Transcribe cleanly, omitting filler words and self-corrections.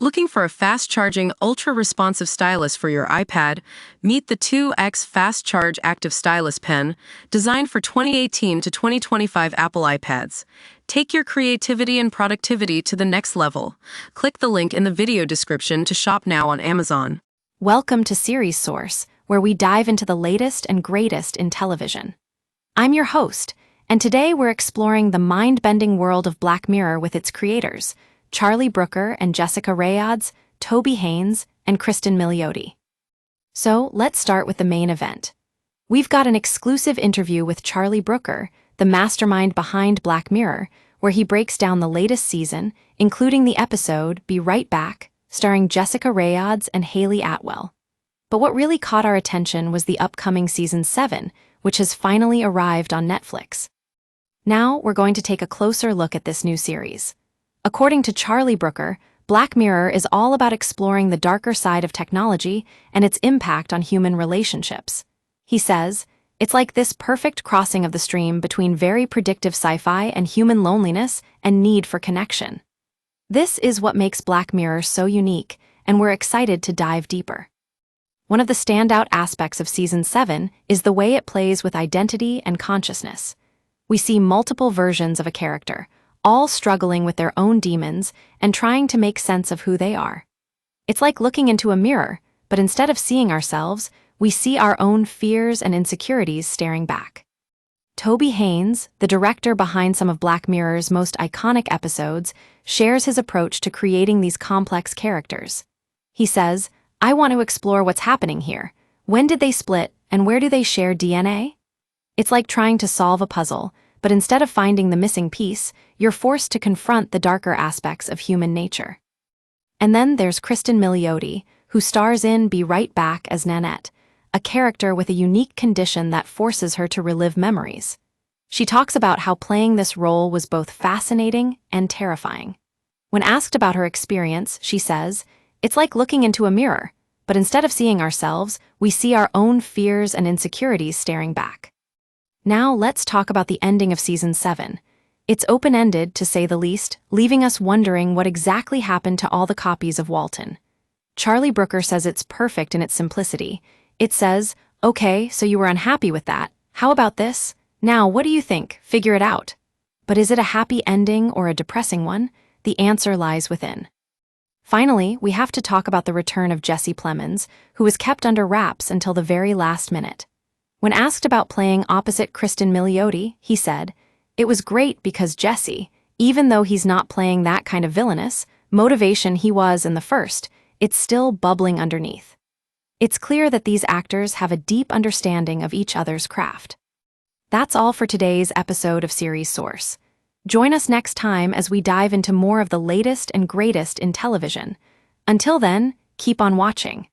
Looking for a fast-charging, ultra-responsive stylus for your iPad? Meet the 2X Fast Charge Active Stylus Pen, designed for 2018 to 2025 Apple iPads. Take your creativity and productivity to the next level. Click the link in the video description to shop now on Amazon. Welcome to Series Source, where we dive into the latest and greatest in television. I'm your host, and today we're exploring the mind-bending world of Black Mirror with its creators, Charlie Brooker and Jessica Rhaodes, Toby Haynes, and Cristin Milioti. So, let's start with the main event. We've got an exclusive interview with Charlie Brooker, the mastermind behind Black Mirror, where he breaks down the latest season, including the episode Be Right Back, starring Jessica Rhaodes and Hayley Atwell. But what really caught our attention was the upcoming Season 7, which has finally arrived on Netflix. Now, we're going to take a closer look at this new series. According to Charlie Brooker, Black Mirror is all about exploring the darker side of technology and its impact on human relationships. He says, "It's like this perfect crossing of the stream between very predictive sci-fi and human loneliness and need for connection." This is what makes Black Mirror so unique, and we're excited to dive deeper. One of the standout aspects of Season 7 is the way it plays with identity and consciousness. We see multiple versions of a character, all struggling with their own demons and trying to make sense of who they are. It's like looking into a mirror, but instead of seeing ourselves, we see our own fears and insecurities staring back. Toby Haynes, the director behind some of Black Mirror's most iconic episodes, shares his approach to creating these complex characters. He says, "I want to explore what's happening here. When did they split, and where do they share DNA?" It's like trying to solve a puzzle, but instead of finding the missing piece, you're forced to confront the darker aspects of human nature. And then there's Cristin Milioti, who stars in Be Right Back as Nanette, a character with a unique condition that forces her to relive memories. She talks about how playing this role was both fascinating and terrifying. When asked about her experience, she says, "It's like looking into a mirror, but instead of seeing ourselves, we see our own fears and insecurities staring back." Now let's talk about the ending of Season 7. It's open-ended, to say the least, leaving us wondering what exactly happened to all the copies of Walton. Charlie Brooker says it's perfect in its simplicity. It says, "Okay, so you were unhappy with that. How about this? Now, what do you think? Figure it out." But is it a happy ending or a depressing one? The answer lies within. Finally, we have to talk about the return of Jesse Plemons, who was kept under wraps until the very last minute. When asked about playing opposite Cristin Milioti, he said, "It was great because Jesse, even though he's not playing that kind of villainous motivation he was in the first, it's still bubbling underneath." It's clear that these actors have a deep understanding of each other's craft. That's all for today's episode of Series Source. Join us next time as we dive into more of the latest and greatest in television. Until then, keep on watching.